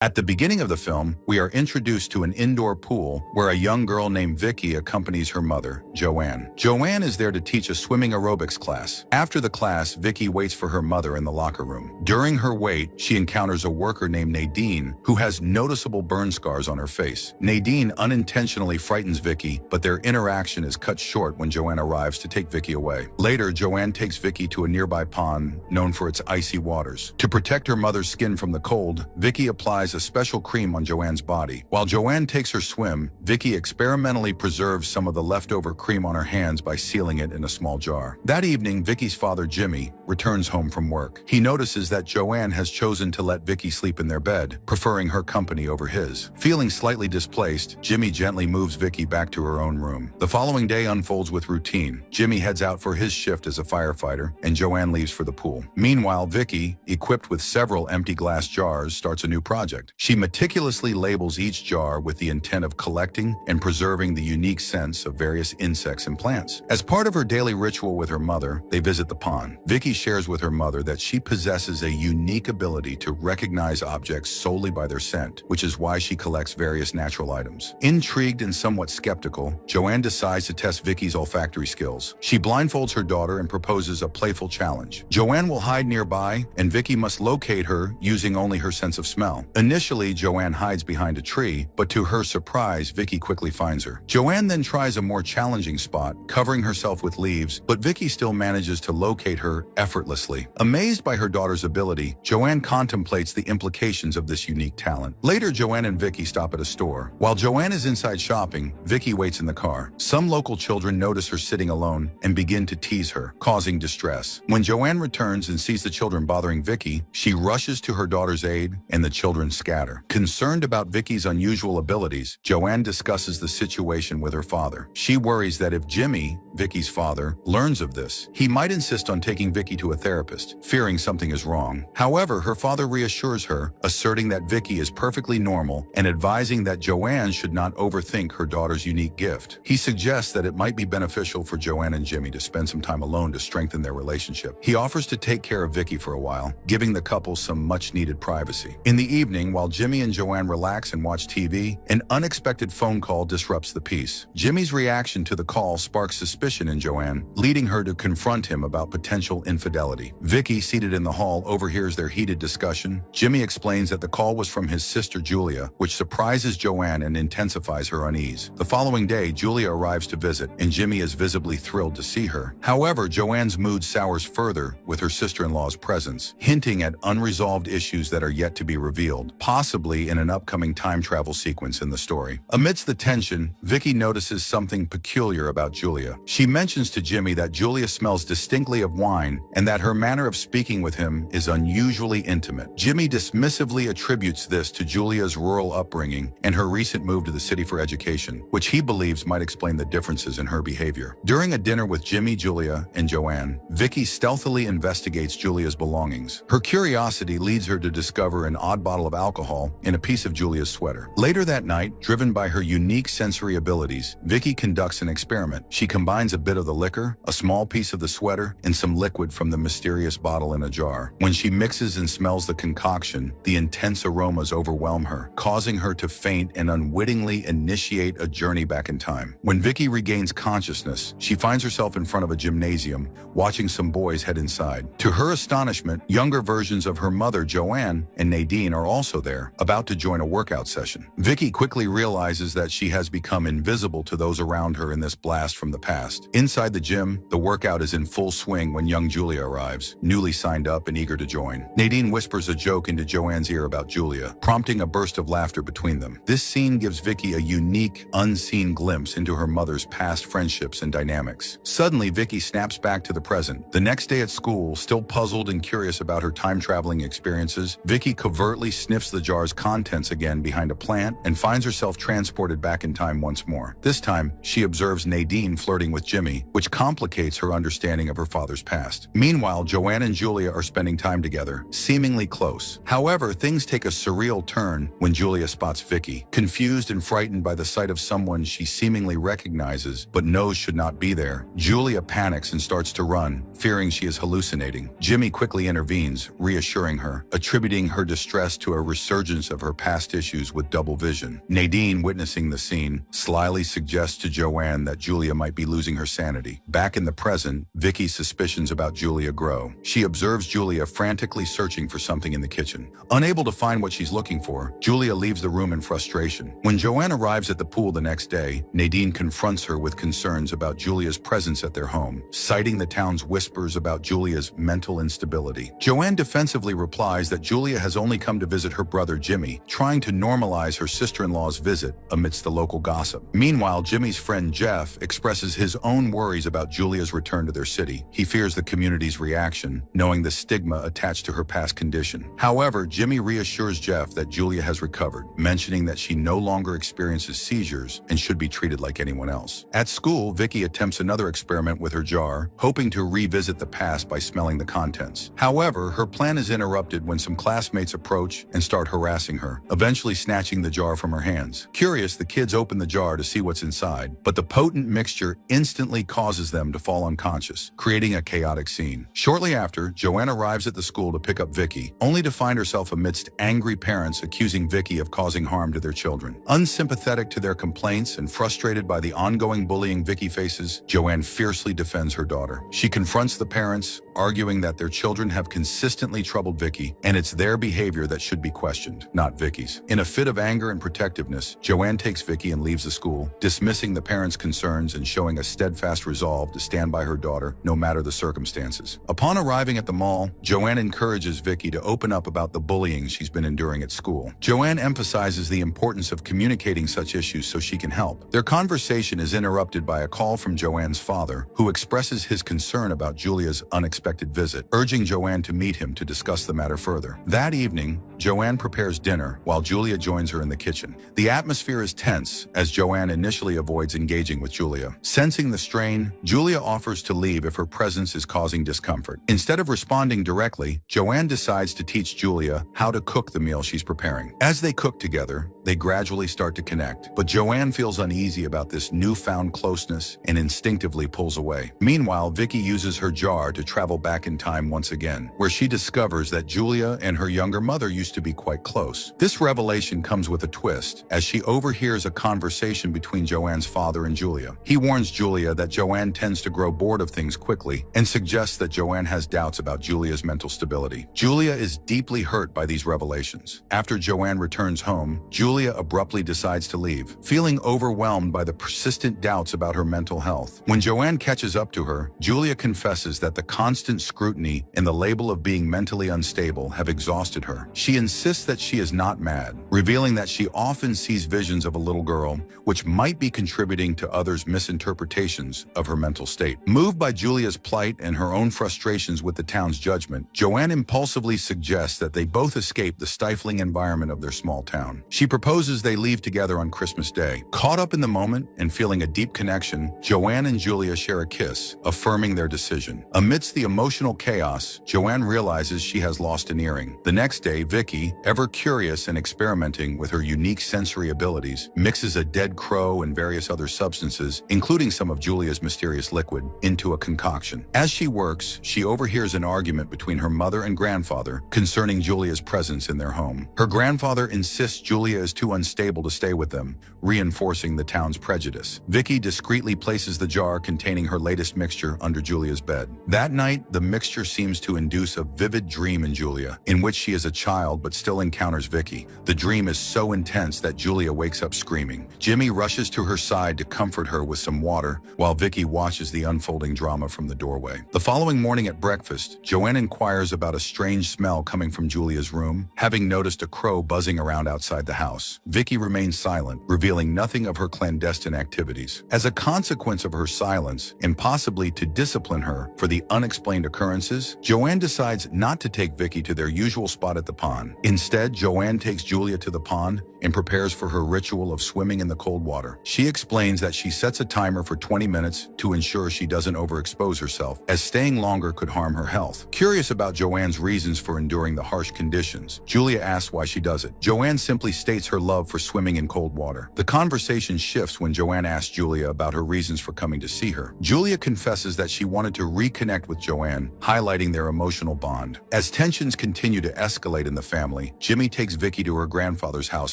At the beginning of the film, we are introduced to an indoor pool where a young girl named Vicky accompanies her mother, Joanne. Joanne is there to teach a swimming aerobics class. After the class, Vicky waits for her mother in the locker room. During her wait, she encounters a worker named Nadine who has noticeable burn scars on her face. Nadine unintentionally frightens Vicky, but their interaction is cut short when Joanne arrives to take Vicky away. Later, Joanne takes Vicky to a nearby pond known for its icy waters. To protect her mother's skin from the cold, Vicky applies a special cream on Joanne's body. While Joanne takes her swim, Vicky experimentally preserves some of the leftover cream on her hands by sealing it in a small jar. That evening, Vicky's father, Jimmy, returns home from work. He notices that Joanne has chosen to let Vicky sleep in their bed, preferring her company over his. Feeling slightly displaced, Jimmy gently moves Vicky back to her own room. The following day unfolds with routine. Jimmy heads out for his shift as a firefighter, and Joanne leaves for the pool. Meanwhile, Vicky, equipped with several empty glass jars, starts a new project. She meticulously labels each jar with the intent of collecting and preserving the unique scents of various insects and plants. As part of her daily ritual with her mother, they visit the pond. Vicky shares with her mother that she possesses a unique ability to recognize objects solely by their scent, which is why she collects various natural items. Intrigued and somewhat skeptical, Joanne decides to test Vicky's olfactory skills. She blindfolds her daughter and proposes a playful challenge. Joanne will hide nearby, and Vicky must locate her using only her sense of smell. Initially, Joanne hides behind a tree, but to her surprise, Vicky quickly finds her. Joanne then tries a more challenging spot, covering herself with leaves, but Vicky still manages to locate her effortlessly. Amazed by her daughter's ability, Joanne contemplates the implications of this unique talent. Later, Joanne and Vicky stop at a store. While Joanne is inside shopping, Vicky waits in the car. Some local children notice her sitting alone and begin to tease her, causing distress. When Joanne returns and sees the children bothering Vicky, she rushes to her daughter's aid, and the children scatter. Concerned about Vicky's unusual abilities, Joanne discusses the situation with her father. She worries that if Jimmy, Vicky's father, learns of this, he might insist on taking Vicky to a therapist, fearing something is wrong. However, her father reassures her, asserting that Vicky is perfectly normal and advising that Joanne should not overthink her daughter's unique gift. He suggests that it might be beneficial for Joanne and Jimmy to spend some time alone to strengthen their relationship. He offers to take care of Vicky for a while, giving the couple some much-needed privacy. In the evening, while Jimmy and Joanne relax and watch TV, an unexpected phone call disrupts the peace. Jimmy's reaction to the call sparks suspicion in Joanne, leading her to confront him about potential infidelity. Vicky, seated in the hall, overhears their heated discussion. Jimmy explains that the call was from his sister Julia, which surprises Joanne and intensifies her unease. The following day, Julia arrives to visit, and Jimmy is visibly thrilled to see her. However, Joanne's mood sours further with her sister-in-law's presence, hinting at unresolved issues that are yet to be revealed, possibly in an upcoming time travel sequence in the story. Amidst the tension, Vicky notices something peculiar about Julia. She mentions to Jimmy that Julia smells distinctly of wine and that her manner of speaking with him is unusually intimate. Jimmy dismissively attributes this to Julia's rural upbringing and her recent move to the city for education, which he believes might explain the differences in her behavior. During a dinner with Jimmy, Julia, and Joanne, Vicky stealthily investigates Julia's belongings. Her curiosity leads her to discover an odd bottle of alcohol in a piece of Julia's sweater. Later that night, driven by her unique sensory abilities, Vicky conducts an experiment. She combines a bit of the liquor, a small piece of the sweater, and some liquid from the mysterious bottle in a jar. When she mixes and smells the concoction, the intense aromas overwhelm her, causing her to faint and unwittingly initiate a journey back in time. When Vicky regains consciousness, she finds herself in front of a gymnasium, watching some boys head inside. To her astonishment, younger versions of her mother, Joanne, and Nadine are also there, about to join a workout session. Vicky quickly realizes that she has become invisible to those around her in this blast from the past. Inside the gym, the workout is in full swing when young Julia arrives, newly signed up and eager to join. Nadine whispers a joke into Joanne's ear about Julia, prompting a burst of laughter between them. This scene gives Vicky a unique, unseen glimpse into her mother's past friendships and dynamics. Suddenly, Vicky snaps back to the present. The next day at school, still puzzled and curious about her time-traveling experiences, Vicky covertly sniffs the jar's contents again behind a plant and finds herself transported back in time once more. This time, she observes Nadine flirting with with Jimmy, which complicates her understanding of her father's past. Meanwhile, Joanne and Julia are spending time together, seemingly close. However, things take a surreal turn when Julia spots Vicky, confused and frightened by the sight of someone she seemingly recognizes but knows should not be there. Julia panics and starts to run, fearing she is hallucinating. Jimmy quickly intervenes, reassuring her, attributing her distress to a resurgence of her past issues with double vision. Nadine, witnessing the scene, slyly suggests to Joanne that Julia might be losing her sanity. Back in the present, Vicky's suspicions about Julia grow. She observes Julia frantically searching for something in the kitchen. Unable to find what she's looking for, Julia leaves the room in frustration. When Joanne arrives at the pool the next day, Nadine confronts her with concerns about Julia's presence at their home, citing the town's whispers about Julia's mental instability. Joanne defensively replies that Julia has only come to visit her brother Jimmy, trying to normalize her sister-in-law's visit amidst the local gossip. Meanwhile, Jimmy's friend Jeff expresses his own worries about Julia's return to their city. He fears the community's reaction, knowing the stigma attached to her past condition. However, Jimmy reassures Jeff that Julia has recovered, mentioning that she no longer experiences seizures and should be treated like anyone else. At school, Vicky attempts another experiment with her jar, hoping to revisit the past by smelling the contents. However, her plan is interrupted when some classmates approach and start harassing her, eventually snatching the jar from her hands. Curious, the kids open the jar to see what's inside, but the potent mixture instantly causes them to fall unconscious, creating a chaotic scene. Shortly after, Joanne arrives at the school to pick up Vicky, only to find herself amidst angry parents accusing Vicky of causing harm to their children. Unsympathetic to their complaints and frustrated by the ongoing bullying Vicky faces, Joanne fiercely defends her daughter. She confronts the parents, arguing that their children have consistently troubled Vicky, and it's their behavior that should be questioned, not Vicky's. In a fit of anger and protectiveness, Joanne takes Vicky and leaves the school, dismissing the parents' concerns and showing a steadfast resolve to stand by her daughter, no matter the circumstances. Upon arriving at the mall, Joanne encourages Vicky to open up about the bullying she's been enduring at school. Joanne emphasizes the importance of communicating such issues so she can help. Their conversation is interrupted by a call from Joanne's father, who expresses his concern about Julia's unexpected visit, urging Joanne to meet him to discuss the matter further. That evening, Joanne prepares dinner while Julia joins her in the kitchen. The atmosphere is tense as Joanne initially avoids engaging with Julia. Sensing the strain, Julia offers to leave if her presence is causing discomfort. Instead of responding directly, Joanne decides to teach Julia how to cook the meal she's preparing. As they cook together, they gradually start to connect, but Joanne feels uneasy about this newfound closeness and instinctively pulls away. Meanwhile, Vicky uses her jar to travel back in time once again, where she discovers that Julia and her younger mother used to be quite close. This revelation comes with a twist, as she overhears a conversation between Joanne's father and Julia. He warns Julia that Joanne tends to grow bored of things quickly and suggests that Joanne has doubts about Julia's mental stability. Julia is deeply hurt by these revelations. After Joanne returns home, Julia abruptly decides to leave, feeling overwhelmed by the persistent doubts about her mental health. When Joanne catches up to her, Julia confesses that the constant scrutiny and the label of being mentally unstable have exhausted her. She insists that she is not mad, revealing that she often sees visions of a little girl, which might be contributing to others' misinterpretations of her mental state. Moved by Julia's plight and her own frustrations with the town's judgment, Joanne impulsively suggests that they both escape the stifling environment of their small town. She proposes they leave together on Christmas Day. Caught up in the moment and feeling a deep connection, Joanne and Julia share a kiss, affirming their decision. Amidst the emotional chaos, Joanne realizes she has lost an earring. The next day, Vicky, ever curious and experimenting with her unique sensory abilities, mixes a dead crow and various other substances, including some of Julia's mysterious liquid, into a concoction. As she works, she overhears an argument between her mother and grandfather concerning Julia's presence in their home. Her grandfather insists Julia is too unstable to stay with them, reinforcing the town's prejudice. Vicky discreetly places the jar containing her latest mixture under Julia's bed. That night, the mixture seems to induce a vivid dream in Julia, in which she is a child but still encounters Vicky. The dream is so intense that Julia wakes up screaming. Jimmy rushes to her side to comfort her with some water, while Vicky watches the unfolding drama from the doorway. The following morning at breakfast, Joanne inquires about a strange smell coming from Julia's room, having noticed a crow buzzing around outside the house. Vicky remains silent, revealing nothing of her clandestine activities. As a consequence of her silence, and possibly to discipline her for the unexplained unexplained occurrences, Joanne decides not to take Vicky to their usual spot at the pond. Instead, Joanne takes Julia to the pond and prepares for her ritual of swimming in the cold water. She explains that she sets a timer for 20 minutes to ensure she doesn't overexpose herself, as staying longer could harm her health. Curious about Joanne's reasons for enduring the harsh conditions, Julia asks why she does it. Joanne simply states her love for swimming in cold water. The conversation shifts when Joanne asks Julia about her reasons for coming to see her. Julia confesses that she wanted to reconnect with Joanne, highlighting their emotional bond. As tensions continue to escalate in the family, Jimmy takes Vicky to her grandfather's house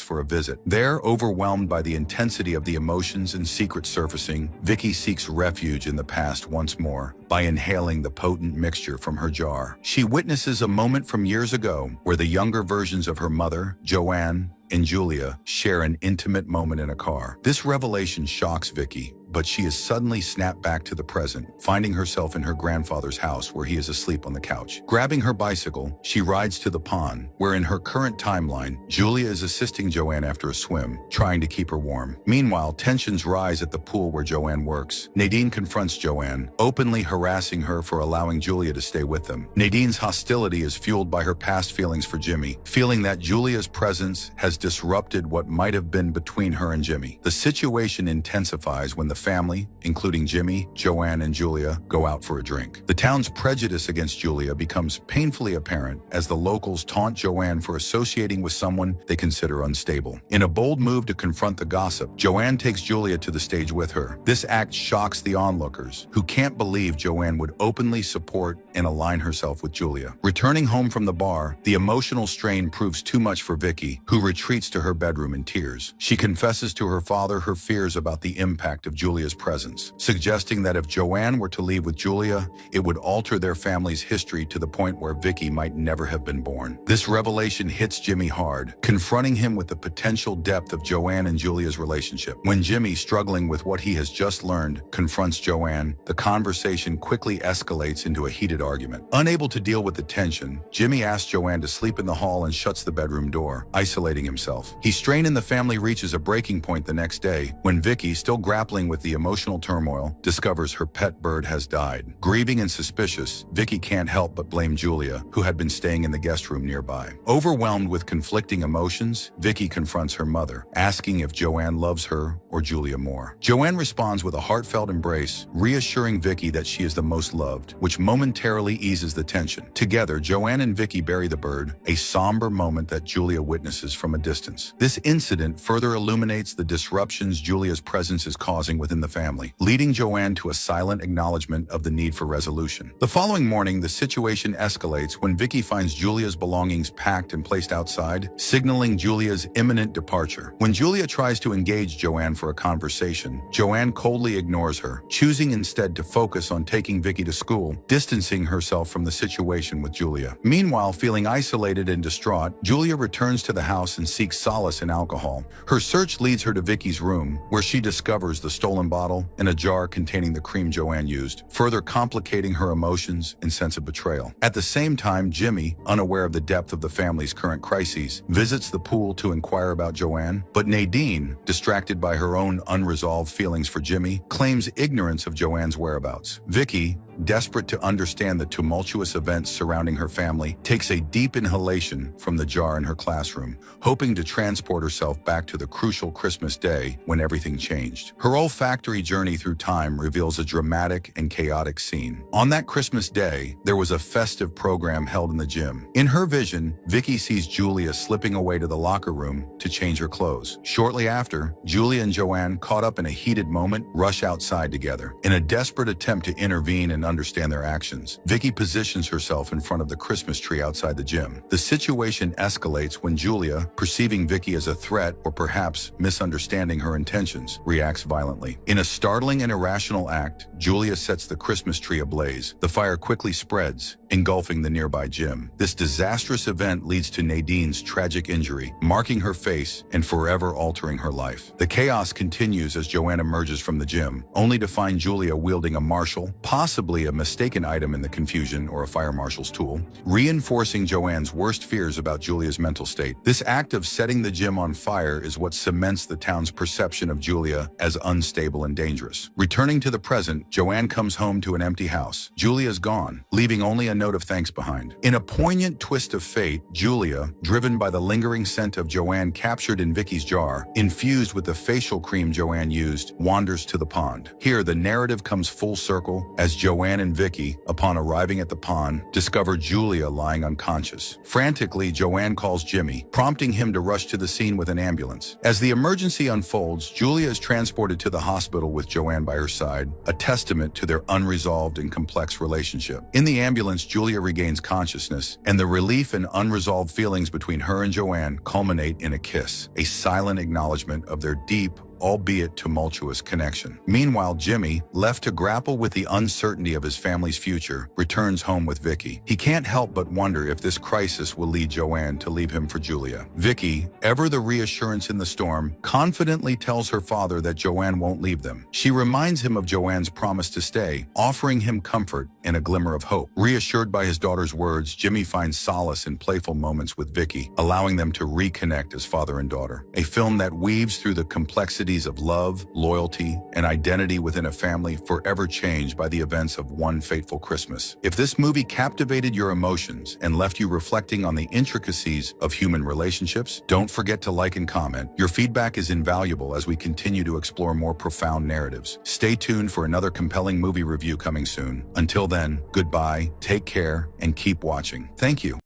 for a visit. There, overwhelmed by the intensity of the emotions and secret surfacing, Vicky seeks refuge in the past once more by inhaling the potent mixture from her jar. She witnesses a moment from years ago where the younger versions of her mother, Joanne, and Julia share an intimate moment in a car. This revelation shocks Vicky, but she is suddenly snapped back to the present, finding herself in her grandfather's house where he is asleep on the couch. Grabbing her bicycle, she rides to the pond, where in her current timeline, Julia is assisting Joanne after a swim, trying to keep her warm. Meanwhile, tensions rise at the pool where Joanne works. Nadine confronts Joanne, openly harassing her for allowing Julia to stay with them. Nadine's hostility is fueled by her past feelings for Jimmy, feeling that Julia's presence has disrupted what might have been between her and Jimmy. The situation intensifies when the family, including Jimmy, Joanne, and Julia, go out for a drink. The town's prejudice against Julia becomes painfully apparent as the locals taunt Joanne for associating with someone they consider unstable. In a bold move to confront the gossip, Joanne takes Julia to the stage with her. This act shocks the onlookers, who can't believe Joanne would openly support and align herself with Julia. Returning home from the bar, the emotional strain proves too much for Vicky, who retreats to her bedroom in tears. She confesses to her father her fears about the impact of Julia's presence, suggesting that if Joanne were to leave with Julia, it would alter their family's history to the point where Vicky might never have been born. This revelation hits Jimmy hard, confronting him with the potential depth of Joanne and Julia's relationship. When Jimmy, struggling with what he has just learned, confronts Joanne, the conversation quickly escalates into a heated argument. Unable to deal with the tension, Jimmy asks Joanne to sleep in the hall and shuts the bedroom door, isolating himself. His strain in the family reaches a breaking point the next day, when Vicky, still grappling with the emotional turmoil, discovers her pet bird has died. Grieving and suspicious, Vicky can't help but blame Julia, who had been staying in the guest room nearby. Overwhelmed with conflicting emotions, Vicky confronts her mother, asking if Joanne loves her or Julia more. Joanne responds with a heartfelt embrace, reassuring Vicky that she is the most loved, which momentarily eases the tension. Together, Joanne and Vicky bury the bird, a somber moment that Julia witnesses from a distance. This incident further illuminates the disruptions Julia's presence is causing within the family, leading Joanne to a silent acknowledgement of the need for resolution. The following morning, the situation escalates when Vicky finds Julia's belongings packed and placed outside, signaling Julia's imminent departure. When Julia tries to engage Joanne for a conversation, Joanne coldly ignores her, choosing instead to focus on taking Vicky to school, distancing herself from the situation with Julia. Meanwhile, feeling isolated and distraught, Julia returns to the house and seeks solace in alcohol. Her search leads her to Vicky's room, where she discovers the stolen bottle and a jar containing the cream Joanne used, further complicating her emotions and sense of betrayal. At the same time, Jimmy, unaware of the depth of the family's current crises, visits the pool to inquire about Joanne, but Nadine, distracted by her own unresolved feelings for Jimmy, claims ignorance of Joanne's whereabouts. Vicky, desperate to understand the tumultuous events surrounding her family, takes a deep inhalation from the jar in her classroom, hoping to transport herself back to the crucial Christmas day when everything changed. Her olfactory journey through time reveals a dramatic and chaotic scene. On that Christmas day, there was a festive program held in the gym. In her vision, Vicky sees Julia slipping away to the locker room to change her clothes. Shortly after, Julia and Joanne, caught up in a heated moment, rush outside together. In a desperate attempt to intervene and understand their actions, Vicky positions herself in front of the Christmas tree outside the gym. The situation escalates when Julia, perceiving Vicky as a threat or perhaps misunderstanding her intentions, reacts violently. In a startling and irrational act, Julia sets the Christmas tree ablaze. The fire quickly spreads, engulfing the nearby gym. This disastrous event leads to Nadine's tragic injury, marking her face and forever altering her life. The chaos continues as Joanne emerges from the gym, only to find Julia wielding a martial, possibly likely a mistaken item in the confusion or a fire marshal's tool, reinforcing Joanne's worst fears about Julia's mental state. This act of setting the gym on fire is what cements the town's perception of Julia as unstable and dangerous. Returning to the present, Joanne comes home to an empty house. Julia's gone, leaving only a note of thanks behind. In a poignant twist of fate, Julia, driven by the lingering scent of Joanne captured in Vicky's jar, infused with the facial cream Joanne used, wanders to the pond. Here, the narrative comes full circle as Joanne and Vicky, upon arriving at the pond, discover Julia lying unconscious. Frantically, Joanne calls Jimmy, prompting him to rush to the scene with an ambulance. As the emergency unfolds, Julia is transported to the hospital with Joanne by her side, a testament to their unresolved and complex relationship. In the ambulance, Julia regains consciousness, and the relief and unresolved feelings between her and Joanne culminate in a kiss, a silent acknowledgement of their deep, albeit tumultuous connection. Meanwhile, Jimmy, left to grapple with the uncertainty of his family's future, returns home with Vicky. He can't help but wonder if this crisis will lead Joanne to leave him for Julia. Vicky, ever the reassurance in the storm, confidently tells her father that Joanne won't leave them. She reminds him of Joanne's promise to stay, offering him comfort and a glimmer of hope. Reassured by his daughter's words, Jimmy finds solace in playful moments with Vicky, allowing them to reconnect as father and daughter. A film that weaves through the complexity of love, loyalty, and identity within a family forever changed by the events of one fateful Christmas. If this movie captivated your emotions and left you reflecting on the intricacies of human relationships, don't forget to like and comment. Your feedback is invaluable as we continue to explore more profound narratives. Stay tuned for another compelling movie review coming soon. Until then, goodbye, take care, and keep watching. Thank you.